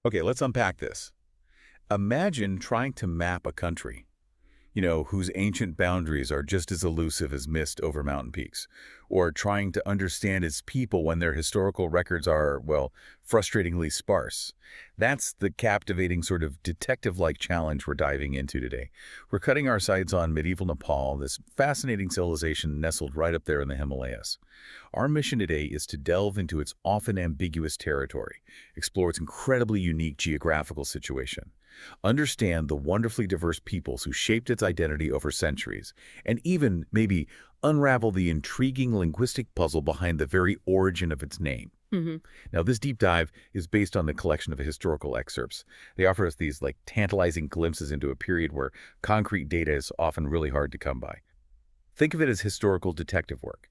Okay, let's unpack this. Imagine trying to map a country, whose ancient boundaries are just as elusive as mist over mountain peaks, or trying to understand its people when their historical records are, well, frustratingly sparse. That's the captivating sort of detective-like challenge we're diving into today. We're cutting our sights on medieval Nepal, this fascinating civilization nestled right up there in the Himalayas. Our mission today is to delve into its often ambiguous territory, explore its incredibly unique geographical situation, understand the wonderfully diverse peoples who shaped its identity over centuries, and even, maybe, unravel the intriguing linguistic puzzle behind the very origin of its name. Hmm. Now, this deep dive is based on the collection of historical excerpts. They offer us these, tantalizing glimpses into a period where concrete data is often really hard to come by. Think of it as historical detective work.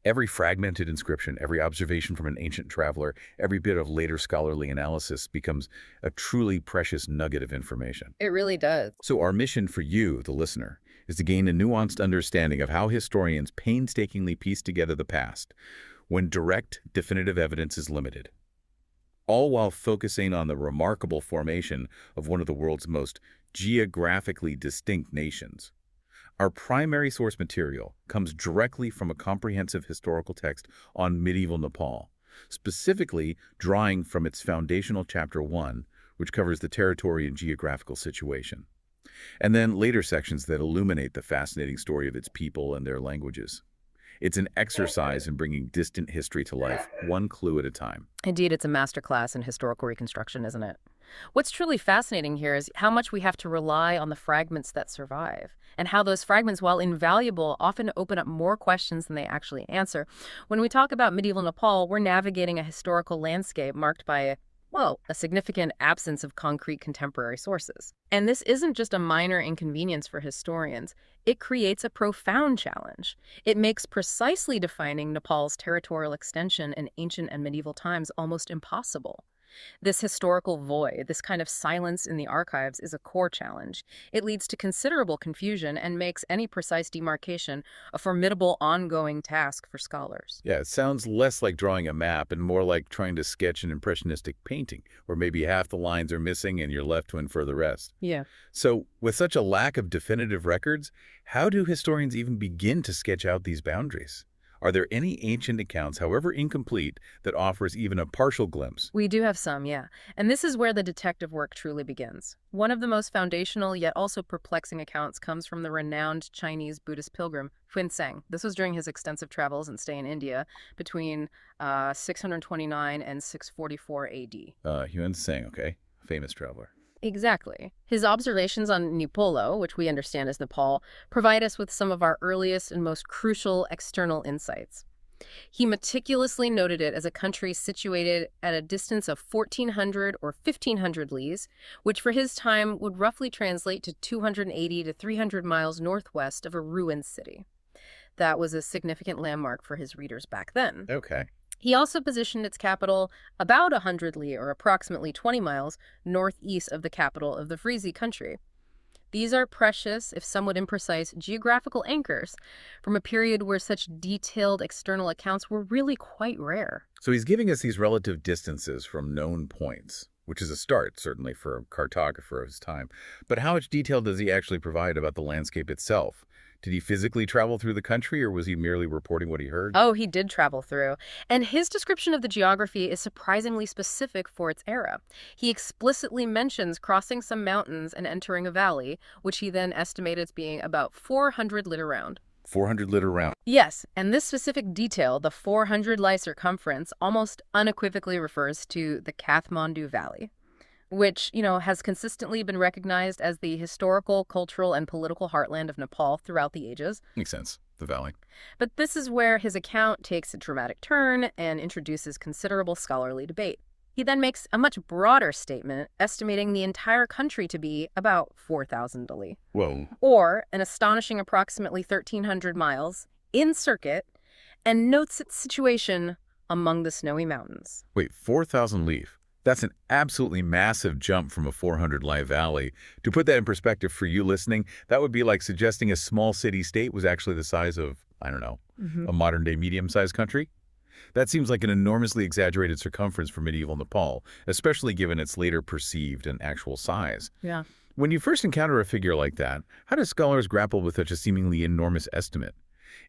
Every fragmented inscription, every observation from an ancient traveler, every bit of later scholarly analysis becomes a truly precious nugget of information. It really does. So our mission for you, the listener, is to gain a nuanced understanding of how historians painstakingly piece together the past when direct, definitive evidence is limited, all while focusing on the remarkable formation of one of the world's most geographically distinct nations. Our primary source material comes directly from a comprehensive historical text on medieval Nepal, specifically drawing from its foundational Chapter 1, which covers the territory and geographical situation, and then later sections that illuminate the fascinating story of its people and their languages. It's an exercise in bringing distant history to life, one clue at a time. Indeed, it's a masterclass in historical reconstruction, isn't it? What's truly fascinating here is how much we have to rely on the fragments that survive, and how those fragments, while invaluable, often open up more questions than they actually answer. When we talk about medieval Nepal, we're navigating a historical landscape marked by a significant absence of concrete contemporary sources. And this isn't just a minor inconvenience for historians. It creates a profound challenge. It makes precisely defining Nepal's territorial extension in ancient and medieval times almost impossible. This historical void, this kind of silence in the archives, is a core challenge. It leads to considerable confusion and makes any precise demarcation a formidable ongoing task for scholars. Yeah, it sounds less like drawing a map and more like trying to sketch an impressionistic painting, where maybe half the lines are missing and you're left to infer the rest. Yeah. So, with such a lack of definitive records, how do historians even begin to sketch out these boundaries? Are there any ancient accounts, however incomplete, that offers even a partial glimpse? We do have some, yeah. And this is where the detective work truly begins. One of the most foundational yet also perplexing accounts comes from the renowned Chinese Buddhist pilgrim Huinseng. This was during his extensive travels and stay in India between 629 and 644 AD. Huinseng, okay. Famous traveler. Exactly. His observations on Nipolo, which we understand as Nepal, provide us with some of our earliest and most crucial external insights. He meticulously noted it as a country situated at a distance of 1,400 or 1,500 lees, which for his time would roughly translate to 280 to 300 miles northwest of a ruined city. That was a significant landmark for his readers back then. Okay. He also positioned its capital about 100 li, or approximately 20 miles, northeast of the capital of the Frisi country. These are precious, if somewhat imprecise, geographical anchors from a period where such detailed external accounts were really quite rare. So he's giving us these relative distances from known points, which is a start, certainly, for a cartographer of his time. But how much detail does he actually provide about the landscape itself? Did he physically travel through the country, or was he merely reporting what he heard? Oh, he did travel through. And his description of the geography is surprisingly specific for its era. He explicitly mentions crossing some mountains and entering a valley, which he then estimated as being about 400 lit around. 400 lit around. Yes, and this specific detail, the 400 li circumference, almost unequivocally refers to the Kathmandu Valley, which, has consistently been recognized as the historical, cultural, and political heartland of Nepal throughout the ages. Makes sense. The valley. But this is where his account takes a dramatic turn and introduces considerable scholarly debate. He then makes a much broader statement, estimating the entire country to be about 4,000 li. Whoa. Or an astonishing approximately 1,300 miles in circuit, and notes its situation among the snowy mountains. Wait, 4,000 leaf. That's an absolutely massive jump from a 400-li valley. To put that in perspective for you listening, that would be like suggesting a small city-state was actually the size of, I don't know, a modern-day medium-sized country. That seems like an enormously exaggerated circumference for medieval Nepal, especially given its later perceived and actual size. Yeah. When you first encounter a figure like that, how do scholars grapple with such a seemingly enormous estimate?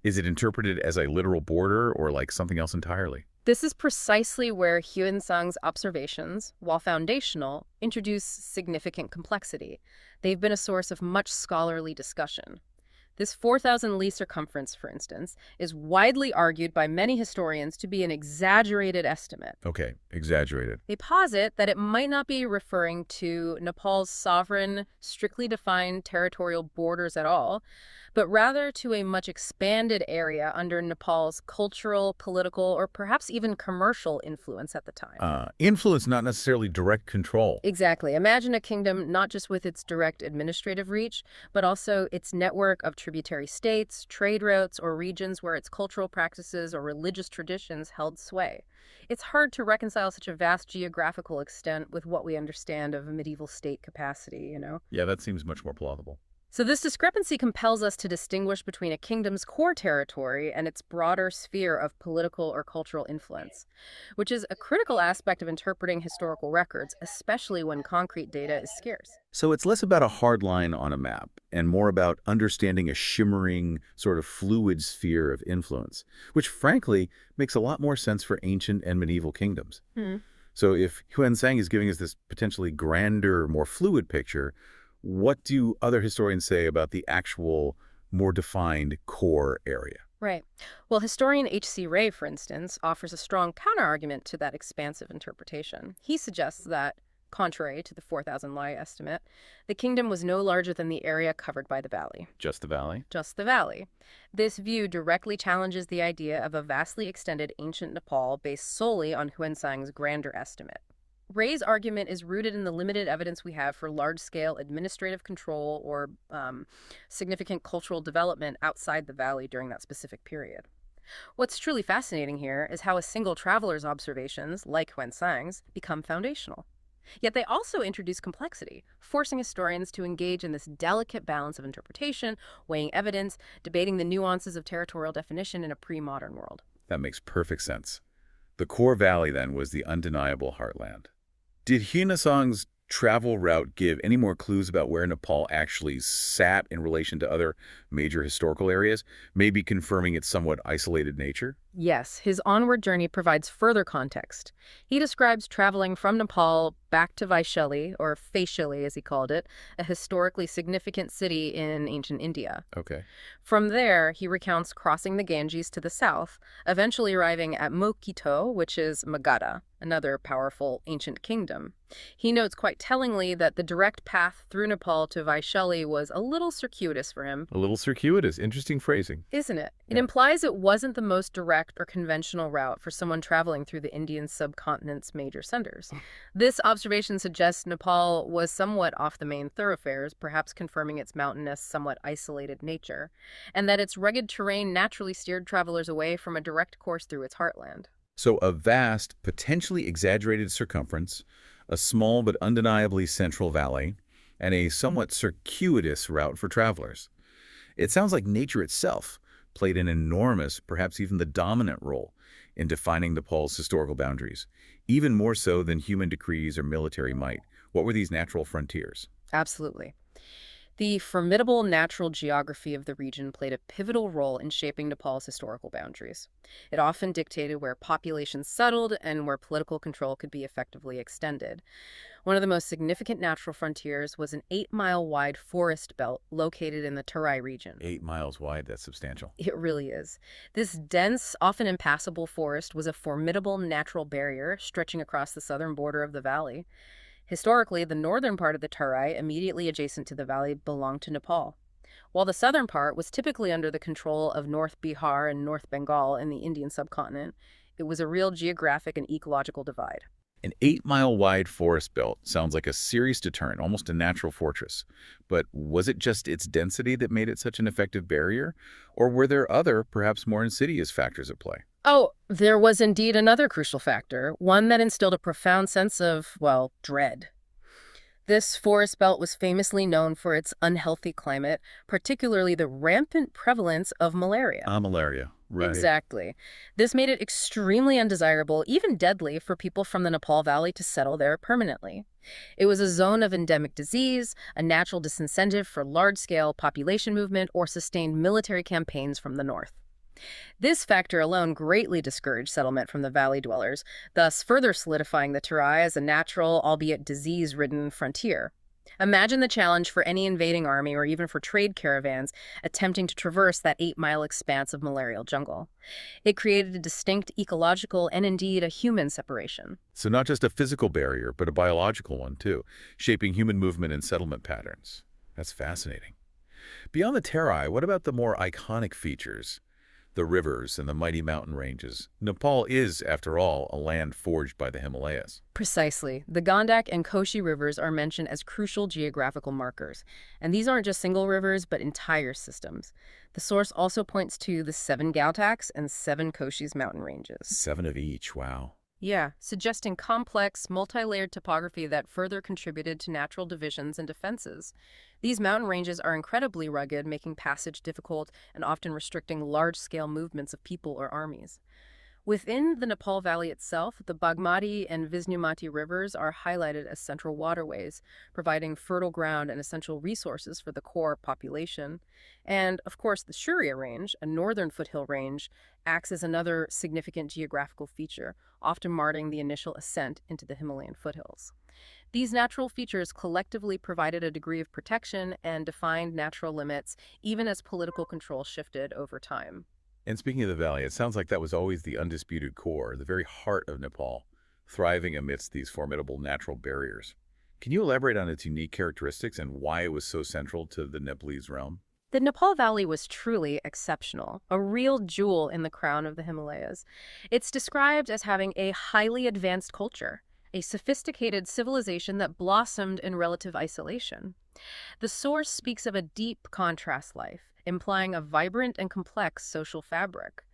Is it interpreted as a literal border or like something else entirely? This is precisely where Huensang's observations, while foundational, introduce significant complexity. They've been a source of much scholarly discussion. This 4,000 li circumference, for instance, is widely argued by many historians to be an exaggerated estimate. Okay, exaggerated. They posit that it might not be referring to Nepal's sovereign, strictly defined territorial borders at all, but rather to a much expanded area under Nepal's cultural, political, or perhaps even commercial influence at the time. Influence, not necessarily direct control. Exactly. Imagine a kingdom not just with its direct administrative reach, but also its network of tributary states, trade routes, or regions where its cultural practices or religious traditions held sway. It's hard to reconcile such a vast geographical extent with what we understand of a medieval state capacity. Yeah, that seems much more plausible. So this discrepancy compels us to distinguish between a kingdom's core territory and its broader sphere of political or cultural influence, which is a critical aspect of interpreting historical records, especially when concrete data is scarce. So it's less about a hard line on a map and more about understanding a shimmering, sort of fluid sphere of influence, which frankly makes a lot more sense for ancient and medieval kingdoms. Hmm. So if Huensang is giving us this potentially grander, more fluid picture, what do other historians say about the actual, more defined core area? Right. Well, historian H.C. Ray, for instance, offers a strong counterargument to that expansive interpretation. He suggests that, contrary to the 4,000 li estimate, the kingdom was no larger than the area covered by the valley. Just the valley? Just the valley. This view directly challenges the idea of a vastly extended ancient Nepal based solely on Huensang's grander estimate. Ray's argument is rooted in the limited evidence we have for large-scale administrative control or significant cultural development outside the valley during that specific period. What's truly fascinating here is how a single traveler's observations, like Huensang's, become foundational. Yet they also introduce complexity, forcing historians to engage in this delicate balance of interpretation, weighing evidence, debating the nuances of territorial definition in a pre-modern world. That makes perfect sense. The core valley, then, was the undeniable heartland. Did Huensang's travel route give any more clues about where Nepal actually sat in relation to other major historical areas, maybe confirming its somewhat isolated nature? Yes, his onward journey provides further context. He describes traveling from Nepal back to Vaishali, or Faishali as he called it, a historically significant city in ancient India. Okay. From there, he recounts crossing the Ganges to the south, eventually arriving at Mokito, which is Magadha, another powerful ancient kingdom. He notes quite tellingly that the direct path through Nepal to Vaishali was a little circuitous for him. A little circuitous. Interesting phrasing. Isn't it? It Yeah. implies it wasn't the most direct or conventional route for someone traveling through the Indian subcontinent's major centers. This observation suggests Nepal was somewhat off the main thoroughfares, perhaps confirming its mountainous, somewhat isolated nature, and that its rugged terrain naturally steered travelers away from a direct course through its heartland. So a vast, potentially exaggerated circumference, a small but undeniably central valley, and a somewhat circuitous route for travelers. It sounds like nature itself played an enormous, perhaps even the dominant role in defining Nepal's historical boundaries, even more so than human decrees or military might. What were these natural frontiers? Absolutely. The formidable natural geography of the region played a pivotal role in shaping Nepal's historical boundaries. It often dictated where populations settled and where political control could be effectively extended. One of the most significant natural frontiers was an 8-mile-wide forest belt located in the Terai region. 8 miles wide, that's substantial. It really is. This dense, often impassable forest was a formidable natural barrier stretching across the southern border of the valley. Historically, the northern part of the Terai, immediately adjacent to the valley, belonged to Nepal, while the southern part was typically under the control of North Bihar and North Bengal in the Indian subcontinent. It was a real geographic and ecological divide. An 8-mile-wide forest belt sounds like a serious deterrent, almost a natural fortress. But was it just its density that made it such an effective barrier? Or were there other, perhaps more insidious factors at play? Oh, there was indeed another crucial factor, one that instilled a profound sense of, well, dread. This forest belt was famously known for its unhealthy climate, particularly the rampant prevalence of malaria. Malaria. Right. Exactly. This made it extremely undesirable, even deadly, for people from the Nepal Valley to settle there permanently. It was a zone of endemic disease, a natural disincentive for large-scale population movement or sustained military campaigns from the north. This factor alone greatly discouraged settlement from the valley dwellers, thus further solidifying the Terai as a natural, albeit disease-ridden, frontier. Imagine the challenge for any invading army or even for trade caravans attempting to traverse that 8-mile expanse of malarial jungle. It created a distinct ecological and indeed a human separation. So not just a physical barrier, but a biological one too, shaping human movement and settlement patterns. That's fascinating. Beyond the Terai, what about the more iconic features? The rivers and the mighty mountain ranges. Nepal is, after all, a land forged by the Himalayas. Precisely. The Gandak and Koshi rivers are mentioned as crucial geographical markers. And these aren't just single rivers, but entire systems. The source also points to the 7 Gautaks and 7 Koshis mountain ranges. 7 of each, wow. Yeah, suggesting complex, multi-layered topography that further contributed to natural divisions and defenses. These mountain ranges are incredibly rugged, making passage difficult and often restricting large-scale movements of people or armies. Within the Nepal Valley itself, the Bagmati and Visnumati rivers are highlighted as central waterways, providing fertile ground and essential resources for the core population. And, of course, the Shuria Range, a northern foothill range, acts as another significant geographical feature, often marking the initial ascent into the Himalayan foothills. These natural features collectively provided a degree of protection and defined natural limits, even as political control shifted over time. And speaking of the valley, it sounds like that was always the undisputed core, the very heart of Nepal, thriving amidst these formidable natural barriers. Can you elaborate on its unique characteristics and why it was so central to the Nepalese realm? The Nepal Valley was truly exceptional, a real jewel in the crown of the Himalayas. It's described as having a highly advanced culture, a sophisticated civilization that blossomed in relative isolation. The source speaks of a deep contrast life, implying a vibrant and complex social fabric.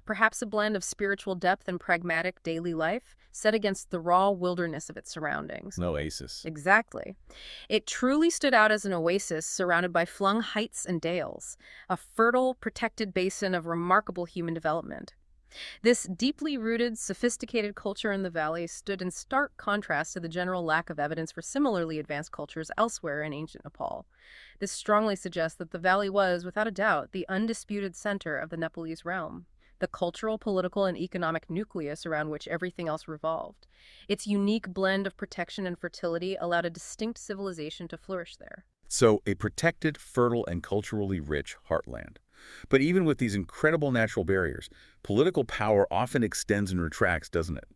Perhaps a blend of spiritual depth and pragmatic daily life set against the raw wilderness of its surroundings. An oasis. Exactly. It truly stood out as an oasis surrounded by flung heights and dales, a fertile, protected basin of remarkable human development. This deeply rooted, sophisticated culture in the valley stood in stark contrast to the general lack of evidence for similarly advanced cultures elsewhere in ancient Nepal. This strongly suggests that the valley was, without a doubt, the undisputed center of the Nepalese realm, the cultural, political, and economic nucleus around which everything else revolved. Its unique blend of protection and fertility allowed a distinct civilization to flourish there. So, a protected, fertile, and culturally rich heartland. But even with these incredible natural barriers, political power often extends and retracts, doesn't it?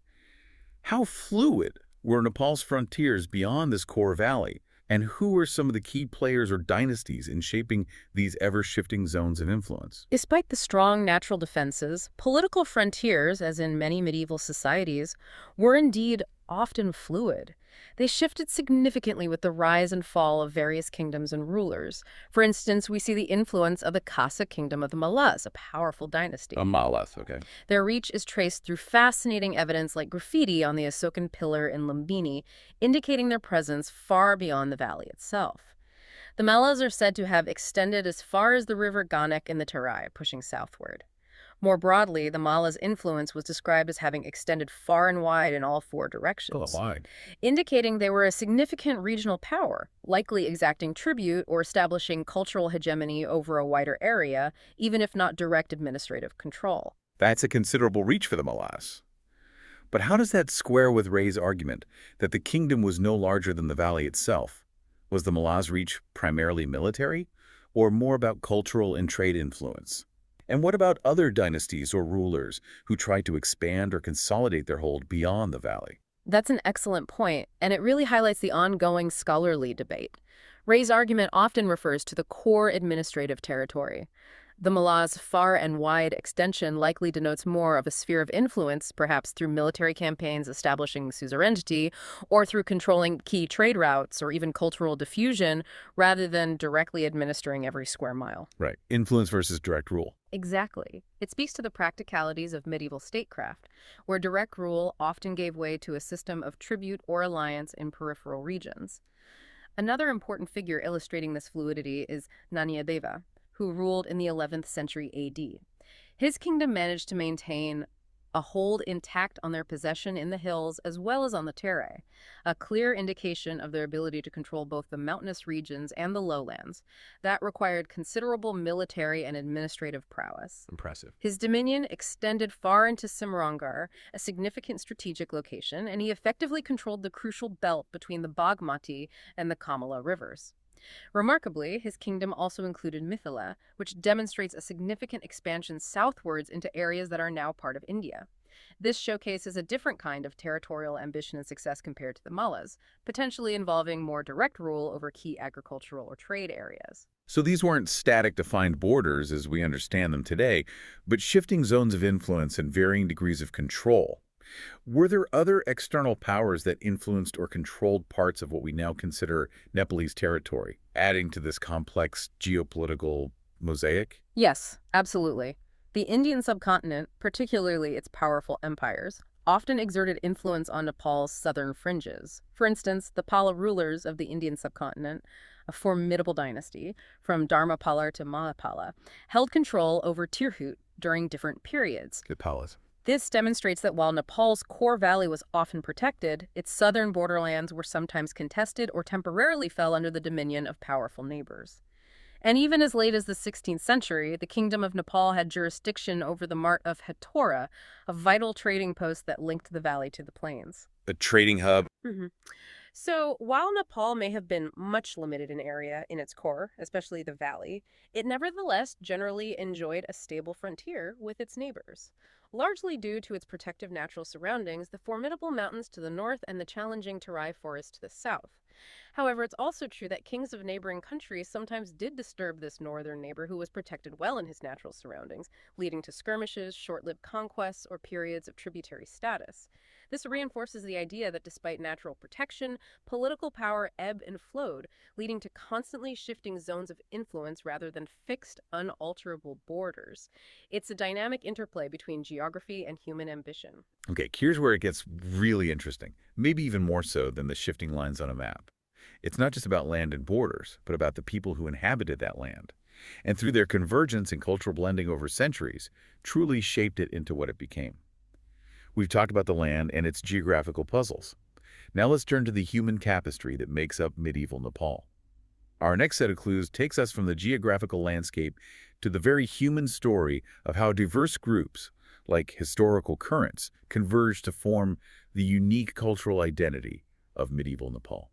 How fluid were Nepal's frontiers beyond this core valley? And who were some of the key players or dynasties in shaping these ever-shifting zones of influence? Despite the strong natural defenses, political frontiers, as in many medieval societies, were indeed often fluid. They shifted significantly with the rise and fall of various kingdoms and rulers. For instance, we see the influence of the Khasa kingdom of the Mallas, a powerful dynasty. Mallas, okay. Their reach is traced through fascinating evidence like graffiti on the Asokan pillar in Lumbini, indicating their presence far beyond the valley itself. The Mallas are said to have extended as far as the river Ganek in the Terai, pushing southward. More broadly, the Mallas' influence was described as having extended far and wide in all 4 directions, Wide. indicating they were a significant regional power, likely exacting tribute or establishing cultural hegemony over a wider area, even if not direct administrative control. That's a considerable reach for the Mallas. But how does that square with Ray's argument that the kingdom was no larger than the valley itself? Was the Mallas' reach primarily military, or more about cultural and trade influence? And what about other dynasties or rulers who tried to expand or consolidate their hold beyond the valley? That's an excellent point, and it really highlights the ongoing scholarly debate. Ray's argument often refers to the core administrative territory. The Mallas' far and wide extension likely denotes more of a sphere of influence, perhaps through military campaigns establishing suzerainty, or through controlling key trade routes, or even cultural diffusion, rather than directly administering every square mile. Right. Influence versus direct rule. Exactly. It speaks to the practicalities of medieval statecraft, where direct rule often gave way to a system of tribute or alliance in peripheral regions. Another important figure illustrating this fluidity is Nanyadeva, who ruled in the 11th century AD. His kingdom managed to maintain a hold intact on their possession in the hills as well as on the Terai, a clear indication of their ability to control both the mountainous regions and the lowlands. That required considerable military and administrative prowess. Impressive. His dominion extended far into Simrangar, a significant strategic location, and he effectively controlled the crucial belt between the Bagmati and the Kamala rivers. Remarkably, his kingdom also included Mithila, which demonstrates a significant expansion southwards into areas that are now part of India. This showcases a different kind of territorial ambition and success compared to the Mallas, potentially involving more direct rule over key agricultural or trade areas. So these weren't static defined borders as we understand them today, but shifting zones of influence and varying degrees of control. Were there other external powers that influenced or controlled parts of what we now consider Nepalese territory, adding to this complex geopolitical mosaic? Yes, absolutely. The Indian subcontinent, particularly its powerful empires, often exerted influence on Nepal's southern fringes. For instance, the Pala rulers of the Indian subcontinent, a formidable dynasty from Dharmapala to Mahapala, held control over Tirhut during different periods. The Palas. This demonstrates that while Nepal's core valley was often protected, its southern borderlands were sometimes contested or temporarily fell under the dominion of powerful neighbors. And even as late as the 16th century, the Kingdom of Nepal had jurisdiction over the Mart of Hathora, a vital trading post that linked the valley to the plains. A trading hub? So, while Nepal may have been much limited in area in its core, especially the valley, it nevertheless generally enjoyed a stable frontier with its neighbors. Largely due to its protective natural surroundings, the formidable mountains to the north and the challenging Terai forest to the south. However, it's also true that kings of neighboring countries sometimes did disturb this northern neighbor who was protected well in his natural surroundings, leading to skirmishes, short-lived conquests, or periods of tributary status. This reinforces the idea that despite natural protection, political power ebbed and flowed, leading to constantly shifting zones of influence rather than fixed, unalterable borders. It's a dynamic interplay between geography and human ambition. Okay, here's where it gets really interesting, maybe even more so than the shifting lines on a map. It's not just about land and borders, but about the people who inhabited that land, and through their convergence and cultural blending over centuries, truly shaped it into what it became. We've talked about the land and its geographical puzzles. Now let's turn to the human tapestry that makes up medieval Nepal. Our next set of clues takes us from the geographical landscape to the very human story of how diverse groups, like historical currents, converge to form the unique cultural identity of medieval Nepal.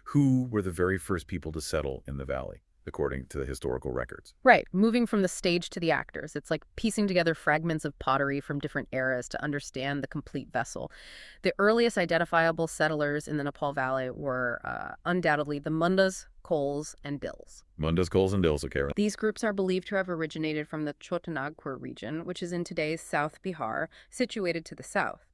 Who were the very first people to settle in the valley, according to the historical records? Right, moving from the stage to the actors. It's like piecing together fragments of pottery from different eras to understand the complete vessel. The earliest identifiable settlers in the Nepal Valley were undoubtedly the Mundas, Kols, and Dills. Mundas, Kols, and Dills, okay. These groups are believed to have originated from the Chotanagpur region, which is in today's South Bihar, situated to the south.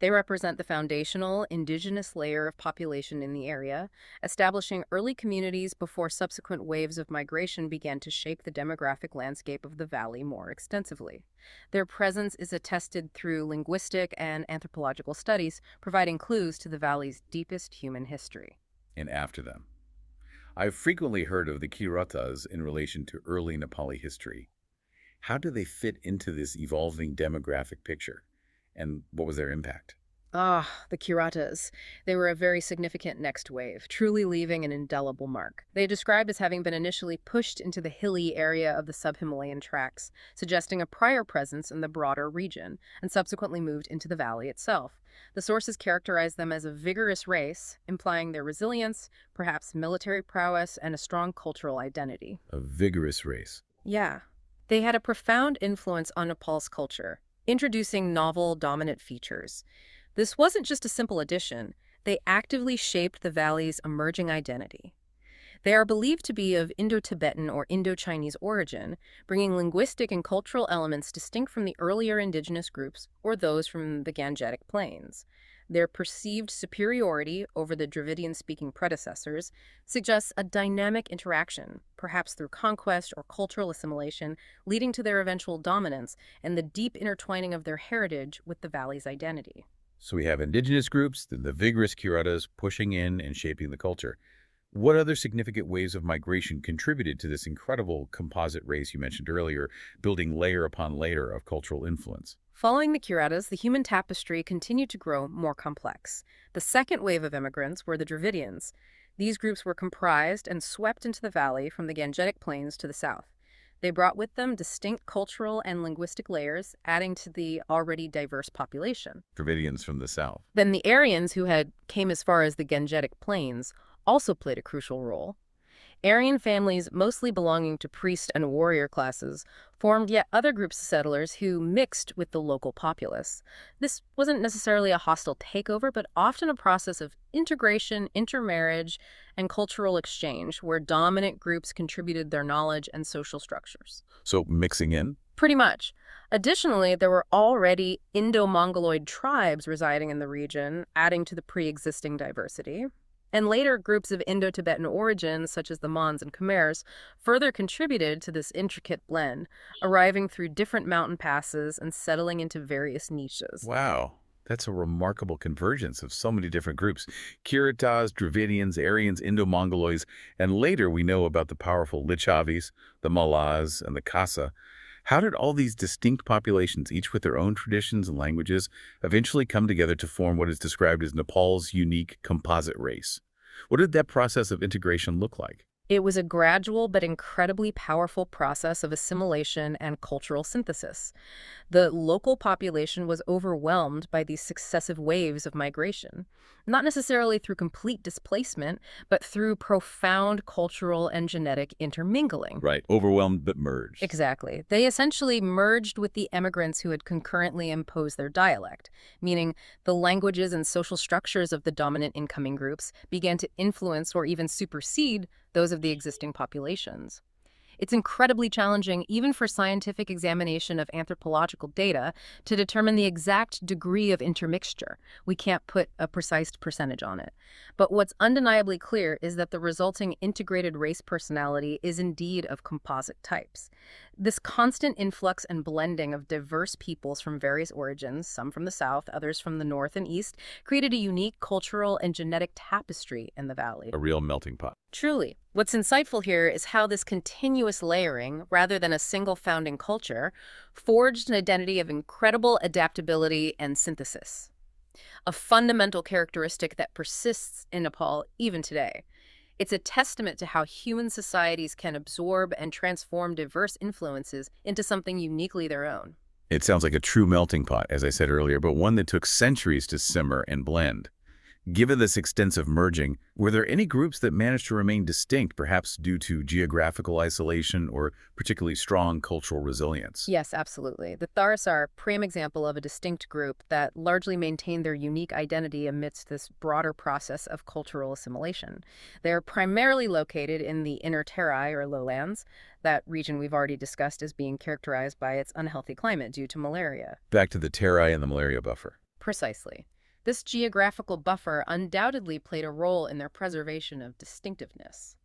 They represent the foundational, indigenous layer of population in the area, establishing early communities before subsequent waves of migration began to shape the demographic landscape of the valley more extensively. Their presence is attested through linguistic and anthropological studies, providing clues to the valley's deepest human history. And after them. I've frequently heard of the Kiratas in relation to early Nepali history. How do they fit into this evolving demographic picture? And what was their impact? The Kiratas. They were a very significant next wave, truly leaving an indelible mark. They are described as having been initially pushed into the hilly area of the sub-Himalayan tracts, suggesting a prior presence in the broader region, and subsequently moved into the valley itself. The sources characterize them as a vigorous race, implying their resilience, perhaps military prowess, and a strong cultural identity. A vigorous race. Yeah. They had a profound influence on Nepal's culture, introducing novel, dominant features. This wasn't just a simple addition. They actively shaped the valley's emerging identity. They are believed to be of Indo-Tibetan or Indo-Chinese origin, bringing linguistic and cultural elements distinct from the earlier indigenous groups or those from the Gangetic Plains. Their perceived superiority over the Dravidian-speaking predecessors suggests a dynamic interaction, perhaps through conquest or cultural assimilation, leading to their eventual dominance and the deep intertwining of their heritage with the valley's identity. So we have indigenous groups, then the vigorous Kiratas pushing in and shaping the culture. What other significant waves of migration contributed to this incredible composite race you mentioned earlier, building layer upon layer of cultural influence? Following the Curatas, the human tapestry continued to grow more complex. The second wave of immigrants were the Dravidians. These groups were comprised and swept into the valley from the Gangetic Plains to the south. They brought with them distinct cultural and linguistic layers, adding to the already diverse population. Dravidians from the south. Then the Aryans, who had came as far as the Gangetic Plains, also played a crucial role. Aryan families, mostly belonging to priest and warrior classes, formed yet other groups of settlers who mixed with the local populace. This wasn't necessarily a hostile takeover, but often a process of integration, intermarriage, and cultural exchange, where dominant groups contributed their knowledge and social structures. So mixing in? Pretty much. Additionally, there were already Indo-Mongoloid tribes residing in the region, adding to the pre-existing diversity. And later, groups of Indo-Tibetan origin, such as the Mons and Khmers, further contributed to this intricate blend, arriving through different mountain passes and settling into various niches. Wow. That's a remarkable convergence of so many different groups. Kiritas, Dravidians, Aryans, Indo-Mongoloids, and later we know about the powerful Lichavis, the Malaz, and the Khasa. How did all these distinct populations, each with their own traditions and languages, eventually come together to form what is described as Nepal's unique composite race? What did that process of integration look like? It was a gradual but incredibly powerful process of assimilation and cultural synthesis. The local population was overwhelmed by these successive waves of migration, not necessarily through complete displacement, but through profound cultural and genetic intermingling. Right. Overwhelmed but merged. Exactly. They essentially merged with the emigrants who had concurrently imposed their dialect, meaning the languages and social structures of the dominant incoming groups began to influence or even supersede those of the existing populations. It's incredibly challenging, even for scientific examination of anthropological data, to determine the exact degree of intermixture. We can't put a precise percentage on it. But what's undeniably clear is that the resulting integrated race personality is indeed of composite types. This constant influx and blending of diverse peoples from various origins, some from the south, others from the north and east, created a unique cultural and genetic tapestry in the valley. A real melting pot. Truly. What's insightful here is how this continuous layering, rather than a single founding culture, forged an identity of incredible adaptability and synthesis, a fundamental characteristic that persists in Nepal even today. It's a testament to how human societies can absorb and transform diverse influences into something uniquely their own. It sounds like a true melting pot, as I said earlier, but one that took centuries to simmer and blend. Given this extensive merging, were there any groups that managed to remain distinct, perhaps due to geographical isolation or particularly strong cultural resilience? Yes, absolutely. The Tharas are a prime example of a distinct group that largely maintained their unique identity amidst this broader process of cultural assimilation. They're primarily located in the inner Terai, or lowlands, that region we've already discussed as being characterized by its unhealthy climate due to malaria. Back to the Terai and the malaria buffer. Precisely. This geographical buffer undoubtedly played a role in their preservation of distinctiveness.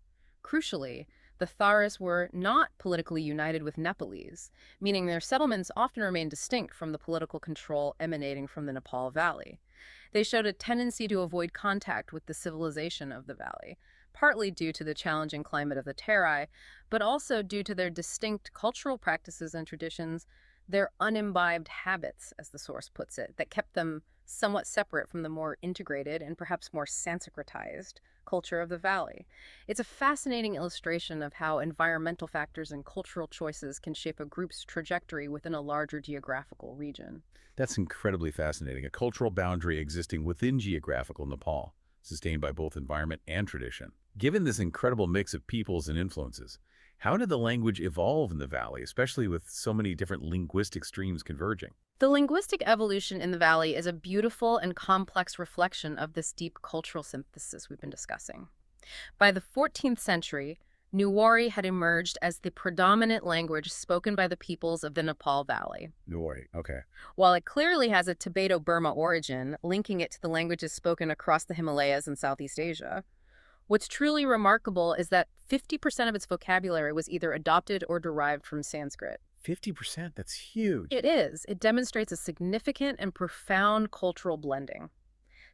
Crucially, the Tharas were not politically united with Nepalese, meaning their settlements often remained distinct from the political control emanating from the Nepal Valley. They showed a tendency to avoid contact with the civilization of the valley, partly due to the challenging climate of the Terai, but also due to their distinct cultural practices and traditions, their unimbibed habits, as the source puts it, that kept them somewhat separate from the more integrated and perhaps more Sanskritized culture of the valley. It's a fascinating illustration of how environmental factors and cultural choices can shape a group's trajectory within a larger geographical region. That's incredibly fascinating. A cultural boundary existing within geographical Nepal, sustained by both environment and tradition. Given this incredible mix of peoples and influences, how did the language evolve in the valley, especially with so many different linguistic streams converging? The linguistic evolution in the valley is a beautiful and complex reflection of this deep cultural synthesis we've been discussing. By the 14th century, Newari had emerged as the predominant language spoken by the peoples of the Nepal Valley. Newari, okay. While it clearly has a Tibeto-Burma origin, linking it to the languages spoken across the Himalayas and Southeast Asia, what's truly remarkable is that 50% of its vocabulary was either adopted or derived from Sanskrit. 50%? That's huge. It is. It demonstrates a significant and profound cultural blending.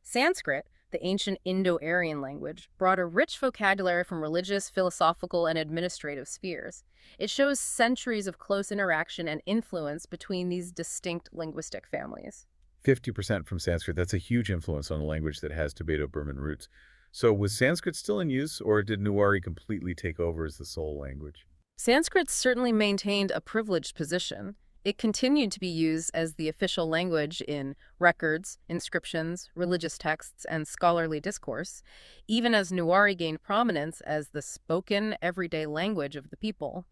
Sanskrit, the ancient Indo-Aryan language, brought a rich vocabulary from religious, philosophical, and administrative spheres. It shows centuries of close interaction and influence between these distinct linguistic families. 50% from Sanskrit. That's a huge influence on a language that has Tibeto-Burman roots. So was Sanskrit still in use, or did Newari completely take over as the sole language? Sanskrit certainly maintained a privileged position. It continued to be used as the official language in records, inscriptions, religious texts, and scholarly discourse, even as Newari gained prominence as the spoken, everyday language of the people.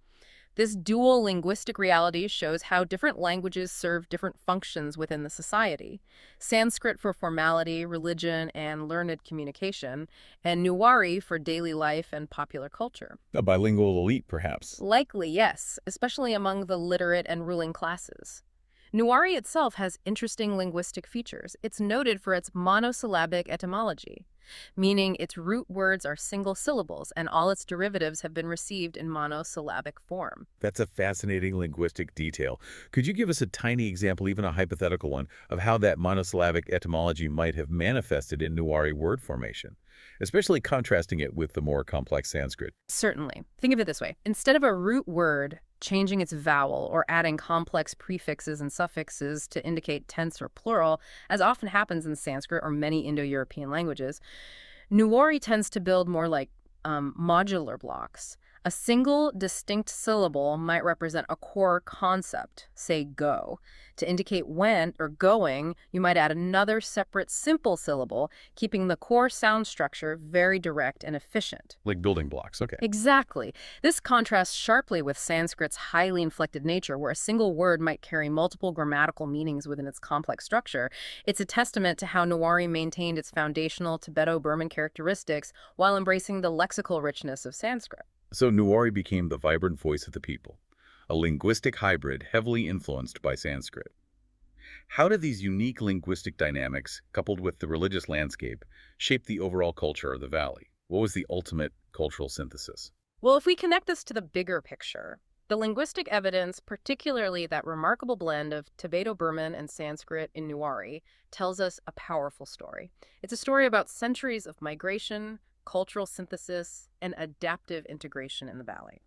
This dual linguistic reality shows how different languages serve different functions within the society. Sanskrit for formality, religion, and learned communication, and Newari for daily life and popular culture. A bilingual elite, perhaps. Likely, yes, especially among the literate and ruling classes. Newari itself has interesting linguistic features. It's noted for its monosyllabic etymology, meaning its root words are single syllables and all its derivatives have been received in monosyllabic form. That's a fascinating linguistic detail. Could you give us a tiny example, even a hypothetical one, of how that monosyllabic etymology might have manifested in Newari word formation, especially contrasting it with the more complex Sanskrit? Certainly. Think of it this way. Instead of a root word changing its vowel or adding complex prefixes and suffixes to indicate tense or plural, as often happens in Sanskrit or many Indo-European languages, Newari tends to build more like modular blocks. A single distinct syllable might represent a core concept, say go. To indicate when or going, you might add another separate simple syllable, keeping the core sound structure very direct and efficient. Like building blocks, okay. Exactly. This contrasts sharply with Sanskrit's highly inflected nature, where a single word might carry multiple grammatical meanings within its complex structure. It's a testament to how Newari maintained its foundational Tibeto-Burman characteristics while embracing the lexical richness of Sanskrit. So Newari became the vibrant voice of the people, a linguistic hybrid heavily influenced by Sanskrit. How did these unique linguistic dynamics, coupled with the religious landscape, shape the overall culture of the valley? What was the ultimate cultural synthesis? Well, if we connect this to the bigger picture, the linguistic evidence, particularly that remarkable blend of Tibeto-Burman and Sanskrit in Newari, tells us a powerful story. It's a story about centuries of migration, cultural synthesis, and adaptive integration in the valley.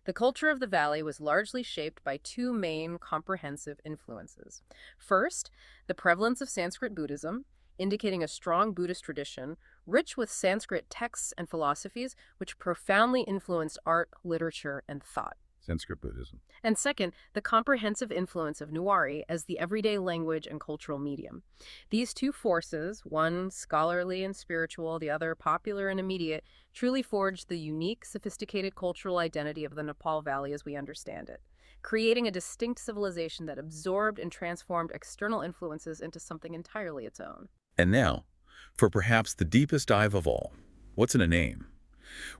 The culture of the valley was largely shaped by two main comprehensive influences. First, the prevalence of Sanskrit Buddhism, indicating a strong Buddhist tradition, rich with Sanskrit texts and philosophies, which profoundly influenced art, literature, and thought. Sanskrit Buddhism. And second, the comprehensive influence of Newari as the everyday language and cultural medium. These two forces, one scholarly and spiritual, the other popular and immediate, truly forged the unique, sophisticated cultural identity of the Nepal Valley as we understand it, creating a distinct civilization that absorbed and transformed external influences into something entirely its own. And now, for perhaps the deepest dive of all, what's in a name?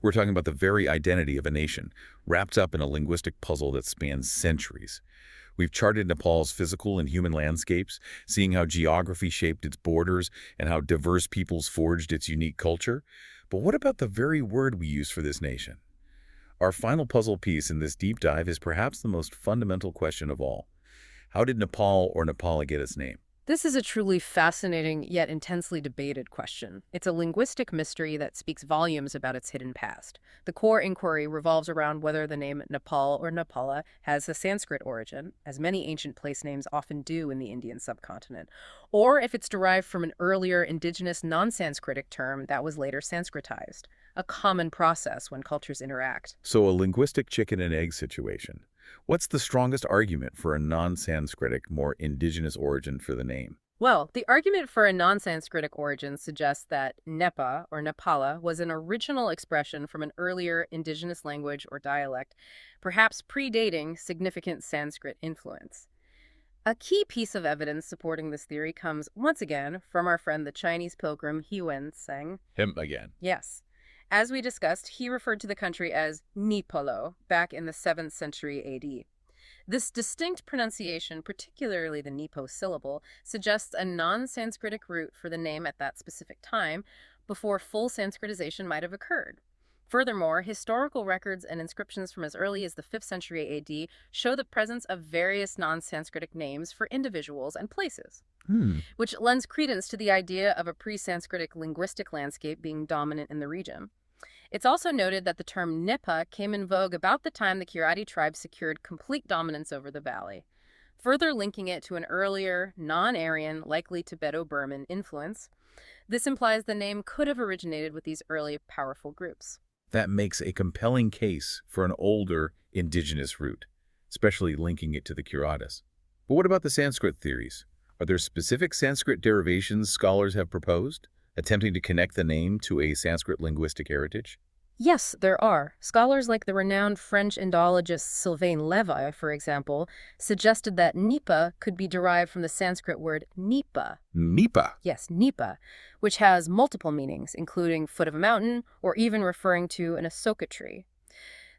We're talking about the very identity of a nation, wrapped up in a linguistic puzzle that spans centuries. We've charted Nepal's physical and human landscapes, seeing how geography shaped its borders and how diverse peoples forged its unique culture. But what about the very word we use for this nation? Our final puzzle piece in this deep dive is perhaps the most fundamental question of all. How did Nepal or Nepali get its name? This is a truly fascinating yet intensely debated question. It's a linguistic mystery that speaks volumes about its hidden past. The core inquiry revolves around whether the name Nepal or Nepala has a Sanskrit origin, as many ancient place names often do in the Indian subcontinent, or if it's derived from an earlier indigenous non-Sanskritic term that was later Sanskritized, a common process when cultures interact. So a linguistic chicken and egg situation. What's the strongest argument for a non-Sanskritic, more indigenous origin for the name? Well, the argument for a non-Sanskritic origin suggests that Nepa or Nepala was an original expression from an earlier indigenous language or dialect, perhaps predating significant Sanskrit influence. A key piece of evidence supporting this theory comes, once again, from our friend the Chinese pilgrim Hiuen Tseng. Him again. Yes. As we discussed, he referred to the country as Nipolo back in the 7th century AD. This distinct pronunciation, particularly the Nipo syllable, suggests a non-Sanskritic root for the name at that specific time, before full Sanskritization might have occurred. Furthermore, historical records and inscriptions from as early as the 5th century AD show the presence of various non-Sanskritic names for individuals and places, Hmm. which lends credence to the idea of a pre-Sanskritic linguistic landscape being dominant in the region. It's also noted that the term Nipa came in vogue about the time the Kirati tribe secured complete dominance over the valley, further linking it to an earlier, non-Aryan, likely Tibeto-Burman influence. This implies the name could have originated with these early, powerful groups. That makes a compelling case for an older indigenous root, especially linking it to the Kiratas. But what about the Sanskrit theories? Are there specific Sanskrit derivations scholars have proposed, attempting to connect the name to a Sanskrit linguistic heritage? Yes, there are. Scholars like the renowned French Indologist Sylvain Lévy, for example, suggested that Nipa could be derived from the Sanskrit word nipa. Nipa. Yes, nipa, which has multiple meanings, including foot of a mountain or even referring to an asoka tree.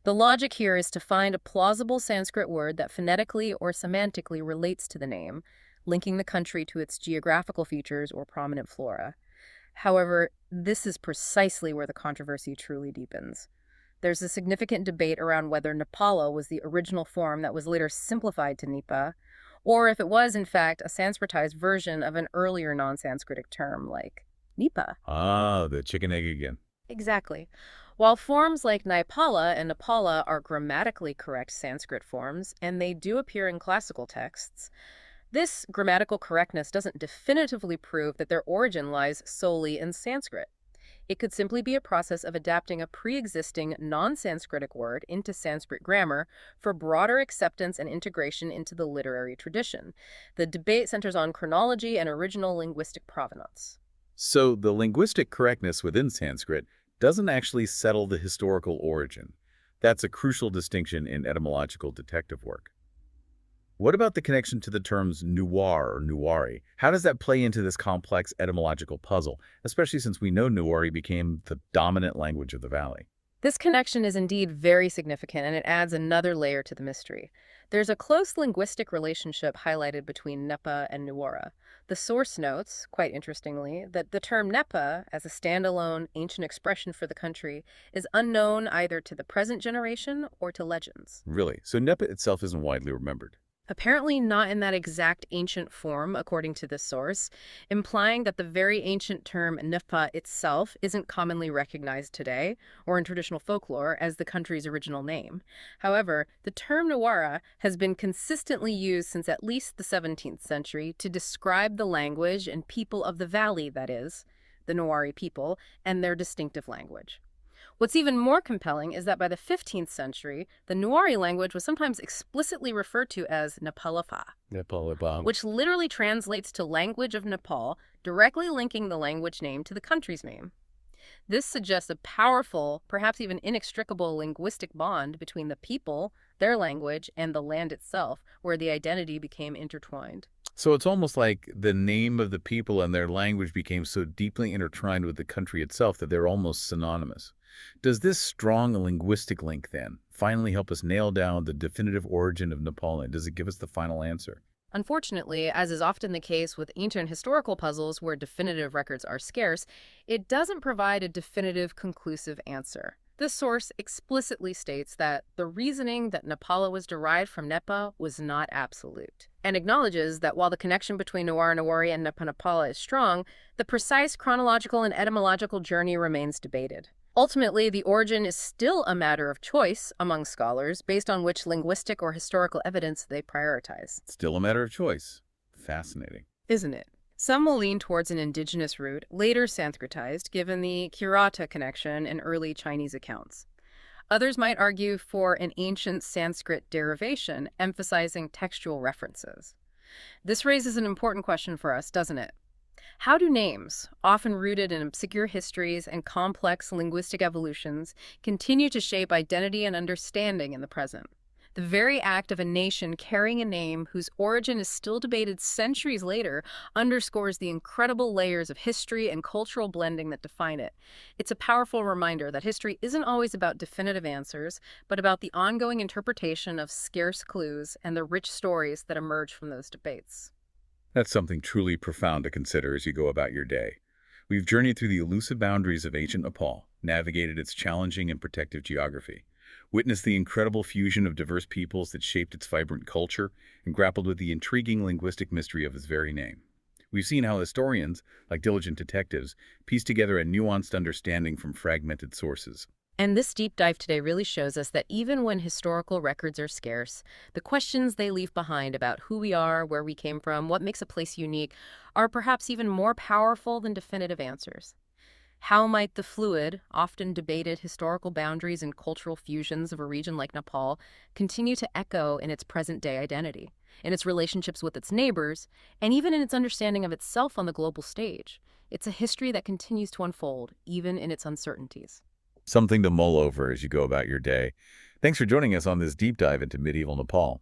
The logic here is to find a plausible Sanskrit word that phonetically or semantically relates to the name, linking the country to its geographical features or prominent flora. However, this is precisely where the controversy truly deepens. There's a significant debate around whether Nepala was the original form that was later simplified to Nipa, or if it was, in fact, a Sanskritized version of an earlier non-Sanskritic term like Nipa. Ah, the chicken egg again. Exactly. While forms like Naipala and Nepala are grammatically correct Sanskrit forms, and they do appear in classical texts, this grammatical correctness doesn't definitively prove that their origin lies solely in Sanskrit. It could simply be a process of adapting a pre-existing non-Sanskritic word into Sanskrit grammar for broader acceptance and integration into the literary tradition. The debate centers on chronology and original linguistic provenance. So the linguistic correctness within Sanskrit doesn't actually settle the historical origin. That's a crucial distinction in etymological detective work. What about the connection to the terms Newar or Newari? How does that play into this complex etymological puzzle, especially since we know Newari became the dominant language of the valley? This connection is indeed very significant, and it adds another layer to the mystery. There's a close linguistic relationship highlighted between Nepa and Newara. The source notes, quite interestingly, that the term Nepa, as a standalone ancient expression for the country, is unknown either to the present generation or to legends. Really? So Nepa itself isn't widely remembered. Apparently not in that exact ancient form, according to this source, implying that the very ancient term Nipa itself isn't commonly recognized today, or in traditional folklore, as the country's original name. However, the term Newara has been consistently used since at least the 17th century to describe the language and people of the valley, that is, the Newari people, and their distinctive language. What's even more compelling is that by the 15th century, the Newari language was sometimes explicitly referred to as Nepalafa, Nepal. which literally translates to language of Nepal, directly linking the language name to the country's name. This suggests a powerful, perhaps even inextricable linguistic bond between the people, their language, and the land itself, where the identity became intertwined. So it's almost like the name of the people and their language became so deeply intertwined with the country itself that they're almost synonymous. Does this strong linguistic link, then, finally help us nail down the definitive origin of Nepal, and does it give us the final answer? Unfortunately, as is often the case with ancient historical puzzles where definitive records are scarce, it doesn't provide a definitive, conclusive answer. This source explicitly states that the reasoning that Nepala was derived from Nepa was not absolute, and acknowledges that while the connection between Newar Newari and Nepa Nepala is strong, the precise chronological and etymological journey remains debated. Ultimately, the origin is still a matter of choice among scholars based on which linguistic or historical evidence they prioritize. Still a matter of choice. Fascinating. Isn't it? Some will lean towards an indigenous root, later Sanskritized, given the Kirata connection in early Chinese accounts. Others might argue for an ancient Sanskrit derivation, emphasizing textual references. This raises an important question for us, doesn't it? How do names, often rooted in obscure histories and complex linguistic evolutions, continue to shape identity and understanding in the present? The very act of a nation carrying a name whose origin is still debated centuries later underscores the incredible layers of history and cultural blending that define it. It's a powerful reminder that history isn't always about definitive answers, but about the ongoing interpretation of scarce clues and the rich stories that emerge from those debates. That's something truly profound to consider as you go about your day. We've journeyed through the elusive boundaries of ancient Nepal, navigated its challenging and protective geography, witnessed the incredible fusion of diverse peoples that shaped its vibrant culture, and grappled with the intriguing linguistic mystery of its very name. We've seen how historians, like diligent detectives, piece together a nuanced understanding from fragmented sources. And this deep dive today really shows us that even when historical records are scarce, the questions they leave behind about who we are, where we came from, what makes a place unique, are perhaps even more powerful than definitive answers. How might the fluid, often debated historical boundaries and cultural fusions of a region like Nepal continue to echo in its present-day identity, in its relationships with its neighbors, and even in its understanding of itself on the global stage? It's a history that continues to unfold, even in its uncertainties. Something to mull over as you go about your day. Thanks for joining us on this deep dive into medieval Nepal.